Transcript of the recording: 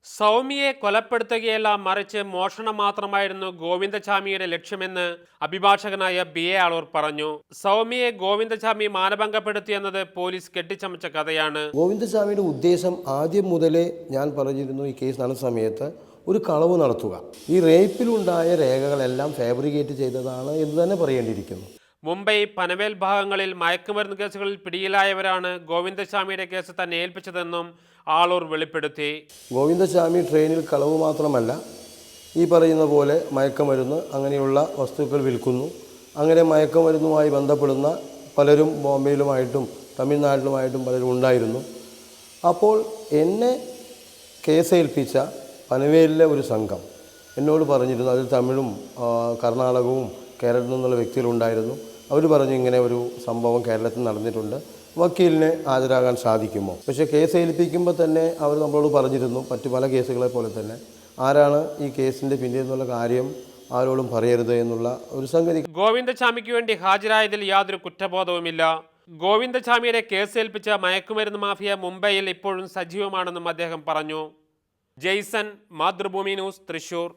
സൗമ്യയെ കൊലപ്പെടുത്തുകയല്ല, മറിച്ച് മോഷണം മാത്രമായിരുന്നു ഗോവിന്ദചാമിയുടെ ലക്ഷ്യമെന്ന് അഭിഭാഷകനായ ബി.എ. ആളൂർ പറഞ്ഞു. സൗമ്യയെ ഗോവിന്ദചാമി മാനഭംഗപ്പെടുത്തിയെന്നത് പോലീസ് കെട്ടിച്ചമച്ച കഥയാണ്. ഗോവിന്ദചാമിയുടെ ഉദ്ദേശം ആദ്യം മുതലേ ഞാൻ പറഞ്ഞിരുന്നു, ഈ കേസ് നടന്ന സമയത്ത് ഒരു കളവ് നടത്തുക. ഈ റേപ്പിലുണ്ടായ രേഖകളെല്ലാം ഫാബ്രിക്കേറ്റ് ചെയ്തതാണ് എന്ന് തന്നെ പറയേണ്ടിയിരിക്കുന്നു. മുംബൈ, പനവേൽ ഭാഗങ്ങളിൽ മയക്കുമരുന്ന് കേസുകളിൽ പിടിയിലായവരാണ് ഗോവിന്ദചാമിയുടെ കേസ് തന്നെ ഏൽപ്പിച്ചതെന്നും ആളൂർ വെളിപ്പെടുത്തി. ഗോവിന്ദചാമി ട്രെയിനിൽ കളവ് മാത്രമല്ല, ഈ പറയുന്ന പോലെ മയക്കുമരുന്ന് അങ്ങനെയുള്ള വസ്തുക്കൾ വിൽക്കുന്നു. അങ്ങനെ മയക്കുമരുന്നുമായി ബന്ധപ്പെടുന്ന പലരും ബോംബെയിലുമായിട്ടും തമിഴ്നാട്ടിലുമായിട്ടും പലരും ഉണ്ടായിരുന്നു. അപ്പോൾ എന്നെ കേസേൽപ്പിച്ച പനവേലിലെ ഒരു സംഘം എന്നോട് പറഞ്ഞിരുന്നു, അതിൽ തമിഴും കർണാടകവും കേരളത്തിൽ നിന്നുള്ള വ്യക്തികളുണ്ടായിരുന്നു. അവർ പറഞ്ഞു, ഇങ്ങനെ ഒരു സംഭവം കേരളത്തിൽ നടന്നിട്ടുണ്ട്, വക്കീലിന് ഹാജരാകാൻ സാധിക്കുമോ? പക്ഷേ കേസ് ഏൽപ്പിക്കുമ്പോൾ തന്നെ അവർ നമ്മളോട് പറഞ്ഞിരുന്നു, മറ്റു പല കേസുകളെ പോലെ തന്നെ, ആരാണ് ഈ കേസിൻ്റെ പിന്നിൽ എന്നുള്ള കാര്യം ആരോടും പറയരുത് എന്നുള്ള ഒരു സംഗതി. ഗോവിന്ദചാമിക്ക് വേണ്ടി ഹാജരായതിൽ യാതൊരു കുറ്റബോധവുമില്ല. ഗോവിന്ദചാമിയുടെ കേസേൽപ്പിച്ച മയക്കുമരുന്ന് മാഫിയ മുംബൈയിൽ ഇപ്പോഴും സജീവമാണെന്നും അദ്ദേഹം പറഞ്ഞു. Jason, Mathrubhumi news, Thrissur.